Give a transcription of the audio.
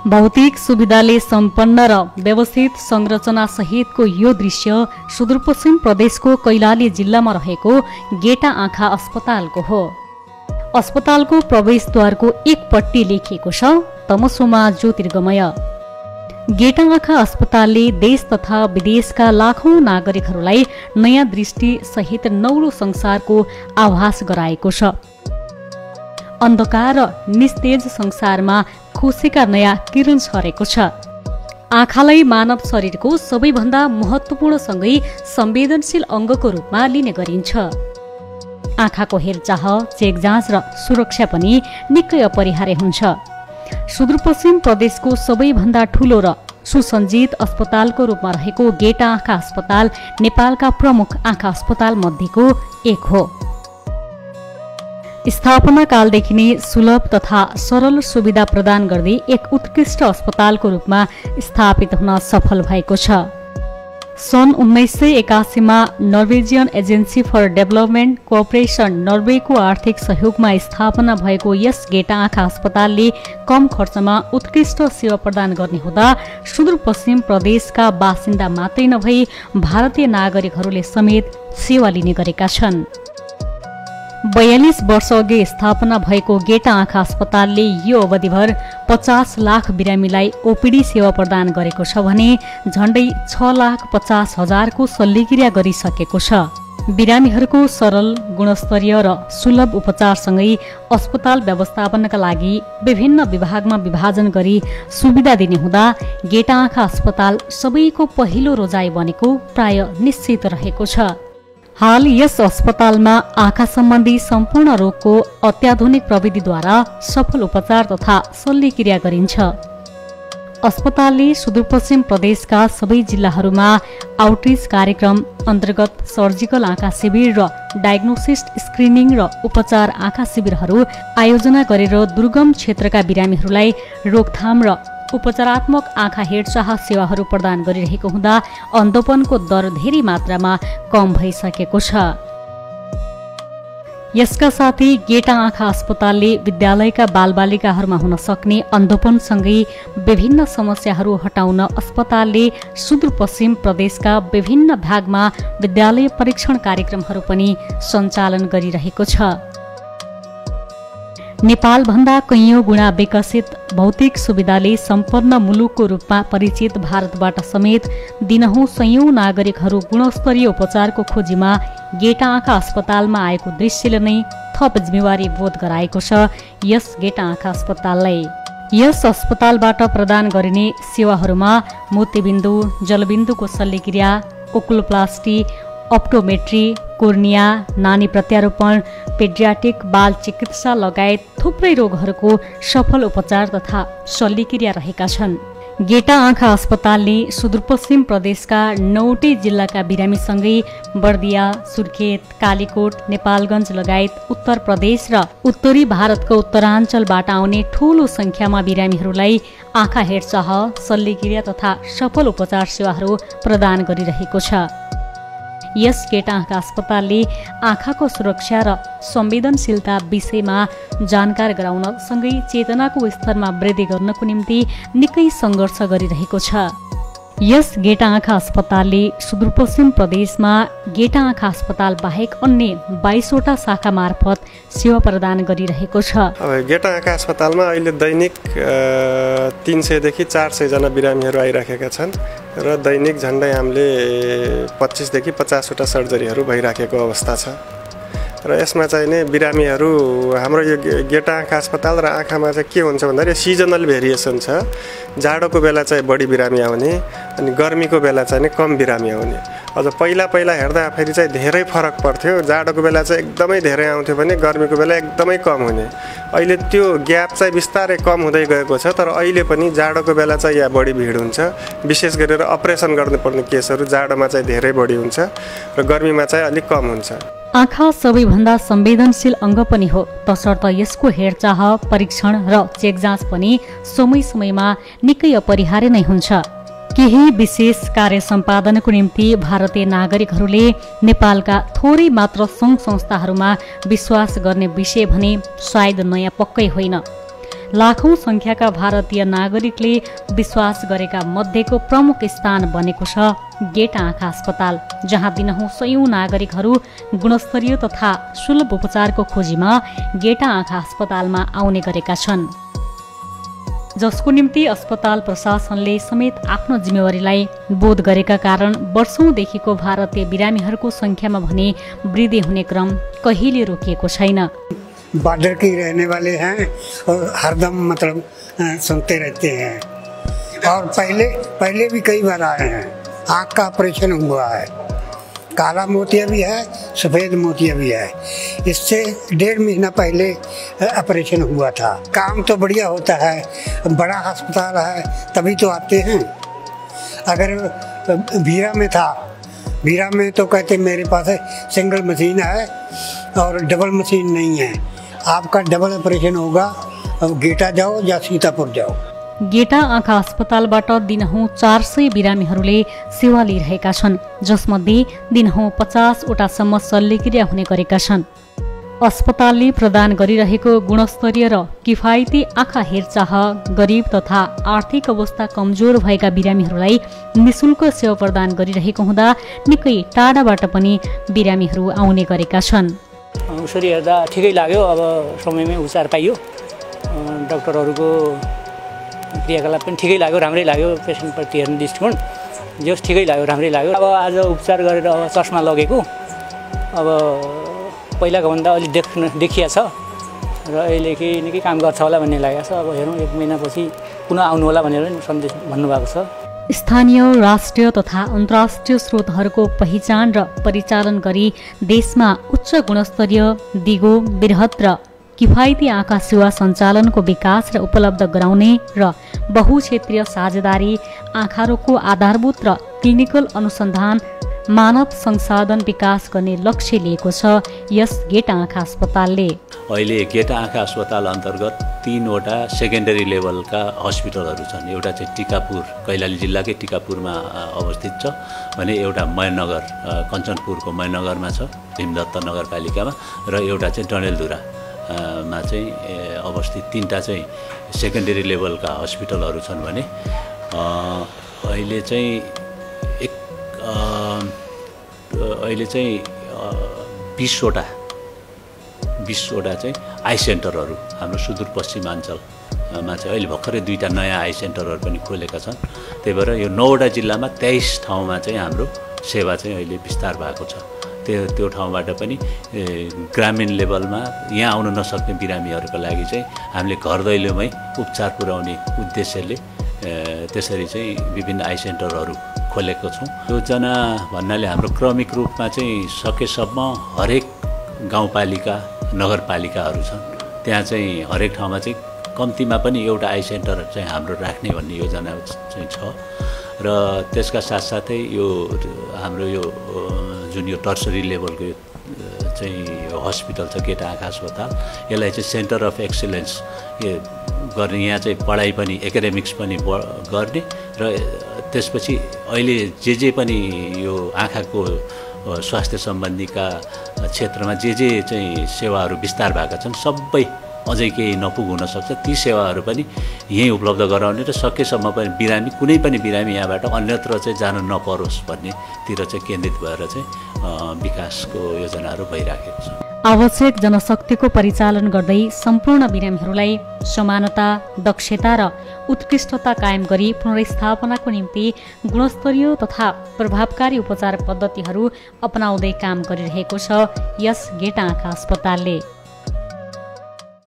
भौतिक सुविधाले सम्पन्न र व्यवस्थित संरचना सहितको यो दृश्य सुदूरपश्चिम प्रदेशको कैलाली जिल्लामा रहेको गेटा आँखा अस्पतालको हो। अस्पतालको प्रवेशद्वारको एकपट्टि लेखिएको छ तमसोमा ज्योतिर्गमय। गेटा आँखा अस्पतालले देश तथा विदेशका लाखौं नागरिकहरूलाई नयाँ दृष्टि सहित नौलो संसारको आभास गराएको छ। अन्धकार र निस्तेज संसारमा खुसीका नयाँ किरण छरेको छ। आँखालाई मानव शरीरको सबैभन्दा महत्त्वपूर्णसँगै संवेदनशील अङ्गको रूपमा लिने गरिन्छ। आँखाको हेरचाह, चेक जाँच र सुरक्षा पनि निकै अपरिहार्य हुन्छ। सुदूरपश्चिम प्रदेशको सबैभन्दा ठूलो र सुसञ्जित अस्पतालको रूपमा रहेको गेटा आँखा अस्पताल नेपालका प्रमुख आँखा अस्पताल मध्येको एक हो। स्थापना कालदेखि नै सुलभ तथा सरल सुविधा प्रदान गर्दै एक उत्कृष्ट अस्पतालको रूपमा स्थापित हुन सफल भएको छ। सन् 1981 मा Norwegian agency for development cooperation नर्वेको आर्थिक सहयोगमा स्थापना भएको यस गेटा आँखा अस्पतालले कम खर्चमा उत्कृष्ट सेवा प्रदान गर्ने हुँदा सुदूरपश्चिम प्रदेशका बासिन्दा मात्रै नभई भारतीय नागरिकहरूले समेत सेवा लिने गरेका छन्। 42 वर्ष अघि स्थापना भएको गेटा आँखा अस्पतालले यो अवधिभर 50 लाख बिरामीलाई ओपीडी सेवा प्रदान गरेको छ भने झण्डै 6,50,000 को शल्यक्रिया गरिसकेको छ। बिरामीहरूको सरल, गुणस्तरीय र सुलभ उपचारसँगै अस्पताल व्यवस्थापनका लागि विभिन्न विभागमा विभाजन गरी सुविधा दिने हुँदा गेटा आँखा अस्पताल सबैको पहिलो रोजाइ बनेको प्राय निश्चित रहेको छ। हाल यस अस्पतालमा आँखा सम्बन्धी सम्पूर्ण रोगको अत्याधुनिक प्रविधिद्वारा सफल उपचार तथा शल्यक्रिया गरिन्छ। अस्पतालले सुदूरपश्चिम प्रदेशका सबै जिल्लाहरूमा आउटरिच कार्यक्रम अन्तर्गत सर्जिकल आँखा शिविर र डायग्नोसिस स्क्रिनिङ र उपचार आँखा शिविरहरू आयोजना गरेर दुर्गम क्षेत्रका बिरामीहरूलाई रोकथाम र उपचारात्मक आँखा हेरचाह सेवाहरू प्रदान गरिरहेको हुँदा अन्धोपनको दर धेरै मात्रामा कम भइसकेको छ। यसका साथै गेटा आँखा अस्पतालले विद्यालयका बालबालिकाहरूमा हुन सक्ने अन्धोपनसँगै विभिन्न समस्याहरू हटाउन अस्पतालले सुदूरपश्चिम प्रदेशका विभिन्न भागमा विद्यालय परीक्षण कार्यक्रमहरू पनि सञ्चालन गरिरहेको छ। नेपालभन्दा कैयौं गुणा विकसित भौतिक सुविधाले सम्पन्न मुलुकको रूपमा परिचित भारतबाट समेत दिनहुँ सयौं नागरिकहरू गुणस्तरीय उपचारको खोजीमा गेटा आँखा अस्पतालमा आएको दृश्यले नै थप जिम्मेवारी बोध गराएको छ यस गेटा आँखा अस्पताललाई। यस अस्पतालबाट प्रदान गरिने सेवाहरूमा मोतीबिन्दु, जलबिन्दुको शल्यक्रिया, ओकुलोप्लास्टी, अप्टोमेट्री, कोर्निया, नानी प्रत्यारोपण, पेडियाट्रिक बाल चिकित्सा लगायत थुप्रै रोगहरूको सफल उपचार तथा शल्यक्रिया रहेका छन्। गेटा आँखा अस्पतालले सुदूरपश्चिम प्रदेशका 9वटै जिल्लाका बिरामीसँगै बर्दिया, सुर्खेत, कालीकोट, नेपालगञ्ज लगायत उत्तर प्रदेश र उत्तरी भारतको उत्तराञ्चलबाट आउने ठूलो संख्यामा बिरामीहरूलाई आँखा हेरचाह, शल्यक्रिया तथा सफल उपचार सेवाहरू प्रदान गरिरहेको छ। यस गेटा आँखा अस्पतालले आँखाको सुरक्षा र संवेदनशीलता विषयमा जानकार गराउन सँगै चेतनाको स्तरमा वृद्धि गर्नको निम्ति निकै सङ्घर्ष गरिरहेको छ। यस गेटा आँखा अस्पतालले सुदूरपश्चिम प्रदेशमा गेटा आँखा अस्पताल बाहेक अन्य 22वटा शाखा मार्फत सेवा प्रदान गरिरहेको छ। गेटा आँखा अस्पतालमा अहिले दैनिक 300 देखि 400 जना बिरामीहरू आइराखेका छन् र दैनिक झन्डै हामीले 25 देखि 50वटा सर्जरीहरू भइराखेको अवस्था छ। र यसमा चाहिँ नि बिरामीहरू हाम्रो यो गेटा आँखा अस्पताल र आँखामा चाहिँ के हुन्छ भन्दाखेरि सिजनल भेरिएसन छ। जाडोको बेला चाहिँ बढी बिरामी आउने अनि गर्मीको बेला चाहिँ नि कम बिरामी आउने। अझ पहिला हेर्दा फेरि चाहिँ धेरै फरक पर्थ्यो। जाडोको बेला चाहिँ एकदमै धेरै आउँथ्यो भने गर्मीको बेला एकदमै कम हुने। अहिले त्यो ग्याप चाहिँ बिस्तारै कम हुँदै गएको छ। तर अहिले पनि जाडोको बेला चाहिँ यहाँ बढी भिड हुन्छ। विशेष गरेर अपरेसन गर्नुपर्ने केसहरू जाडोमा चाहिँ धेरै बढी हुन्छ र गर्मीमा चाहिँ अलिक कम हुन्छ। आँखा सबैभन्दा संवेदनशील अङ्ग पनि हो, तसर्थ यसको हेरचाह, परीक्षण र चेक जाँच पनि समय समयमा निकै अपरिहार्य नै हुन्छ। केही विशेष कार्य सम्पादनको निम्ति भारतीय नागरिकहरूले नेपालका थोरै मात्र सङ्घ संस्थाहरूमा विश्वास गर्ने विषय भने सायद नयाँ पक्कै होइन। लाखौं संख्याका भारतीय नागरिकले विश्वास गरेका मध्येको प्रमुख स्थान बनेको छ गेटा आँखा अस्पताल, जहाँ दिनहुँ सयौं नागरिकहरू गुणस्तरीय तथा सुलभ उपचारको खोजीमा गेटा आँखा अस्पतालमा आउने गरेका छन्, जसको निम्ति अस्पताल प्रशासनले समेत आफ्नो जिम्मेवारीलाई बोध गरेका कारण वर्षौंदेखिको भारतीय बिरामीहरूको संख्यामा भने वृद्धि हुने क्रम कहिले रोकिएको छैन। बॉर्डर के रहने वाले हैं और हरदम मतलब सुनते रहते हैं, और पहले भी कई बार आए हैं। आँख का ऑपरेशन हुआ है, काला मोतिया भी है, सफ़ेद मोतिया भी है। इससे 1.5 महीना पहले ऑपरेशन हुआ था। काम तो बढ़िया होता है, बड़ा अस्पताल है तभी तो आते हैं। अगर भीरा में था, भीरा में तो कहते मेरे पास सिंगल मशीन है और डबल मशीन नहीं है, आपका डबल ऑपरेशन होगा, अब गेटा जाओ या सीतापुर जाओ। गेटा आँखा अस्पतालबाट दिनहुँ 400 बिरामीहरूले सेवा लिइरहेका छन्, जसमध्ये दिनहुँ 50 वटासम्म शल्यक्रिया हुने गरेका छन्। अस्पतालले प्रदान गरिरहेको गुणस्तरीय र किफायती आँखा हेरचाह गरिब तथा आर्थिक अवस्था कमजोर भएका बिरामीहरूलाई निशुल्क सेवा प्रदान गरिरहेको हुँदा निकै टाढाबाट पनि बिरामीहरू आउने गरेका छन्। उसरी हेर्दा ठिकै लाग्यो, अब समयमै उपचार पाइयो, डाक्टरहरूको क्रियाकलाप पनि ठिकै लाग्यो, राम्रै लाग्यो। पेसेन्टप्रति हेर्ने दृष्टिकोण जस ठिकै लाग्यो, राम्रै लाग्यो। अब आज उपचार गरेर अब चस्मा लगेको, अब पहिलाको भन्दा अलिक देखिया छ र अहिले केही निकै काम गर्छ होला भन्ने लागेको छ। अब हेरौँ 1 महिनापछि पुनः आउनु होला भनेर सन्देश भन्नुभएको छ। स्थानीय, राष्ट्रिय तथा अन्तर्राष्ट्रिय स्रोतहरूको पहिचान र परिचालन गरी देशमा उच्च गुणस्तरीय, दिगो, बृहत र किफायती आँखा सेवा सञ्चालनको विकास र उपलब्ध गराउने र बहुक्षेत्रीय साझेदारी, आँखा रोगको आधारभूत र क्लिनिकल अनुसन्धान, मानव संसाधन विकास गर्ने लक्ष्य लिएको छ यस गेटा आँखा अस्पतालले। अहिले गेटा आँखा अस्पताल अन्तर्गत 3 वटा सेकेन्डरी लेभलका हस्पिटलहरू छन्। एउटा चाहिँ टिकापुर, कैलाली जिल्लाकै टिकापुरमा अवस्थित छ भने एउटा मयनगर, कञ्चनपुरको मयनगरमा छ भीमदत्त नगरपालिकामा, र एउटा चाहिँ डडेलधुरा मा चाहिँ अवस्थित 3टा चाहिँ सेकेन्डरी लेभलका हस्पिटलहरू छन् भने अहिले चाहिँ 20 वटा चाहिँ आई सेन्टरहरू हाम्रो सुदूरपश्चिमाञ्चलमा चाहिँ अहिले भर्खरै 2टा नयाँ आई सेन्टरहरू पनि खोलेका छन्। त्यही भएर यो 9 वटा जिल्लामा 23 ठाउँमा चाहिँ हाम्रो सेवा चाहिँ अहिले विस्तार भएको छ। त्यो ठाउँबाट पनि ग्रामीण लेभलमा यहाँ आउन नसक्ने बिरामीहरूको लागि चाहिँ हामीले घर दैलोमै उपचार पुर्याउने उद्देश्यले त्यसरी चाहिँ विभिन्न आई सेन्टरहरू खोलेको छौँ। योजना भन्नाले हाम्रो क्रमिक रूपमा चाहिँ सकेसम्म हरेक गाउँपालिका, नगरपालिकाहरू छन्, त्यहाँ चाहिँ हरेक ठाउँमा चाहिँ कम्तीमा पनि एउटा आई सेन्टर चाहिँ हाम्रो राख्ने भन्ने योजना चाहिँ छ। र त्यसका साथसाथै यो हाम्रो यो जुन यो टर्सरी लेभलको चाहिँ हस्पिटल छ गेटा आँखा अस्पताल, यसलाई चाहिँ सेन्टर अफ एक्सिलेन्स गर्ने, यहाँ चाहिँ पढाइ पनि एकाडेमिक्स पनि गर्ने र त्यसपछि अहिले जे पनि यो आँखाको स्वास्थ्य सम्बन्धीका क्षेत्रमा जे चाहिँ सेवाहरू विस्तार भएका छन् सबै अझै केही नपुग हुनसक्छ, ती सेवाहरू पनि यहीँ उपलब्ध गराउने र सकेसम्म पनि बिरामी, कुनै पनि बिरामी यहाँबाट अन्यत्र चाहिँ जान नपरोस् भन्नेतिर चाहिँ केन्द्रित भएर चाहिँ विकासको योजनाहरू भइराखेको छ। आवश्यक जनशक्तिको परिचालन गर्दै सम्पूर्ण बिरामीहरूलाई समानता, दक्षता र उत्कृष्टता कायम गरी पुनर्स्थापनाको निम्ति गुणस्तरीय तथा प्रभावकारी उपचार पद्धतिहरू अपनाउँदै काम गरिरहेको छ यस गेटा आँखा अस्पतालले।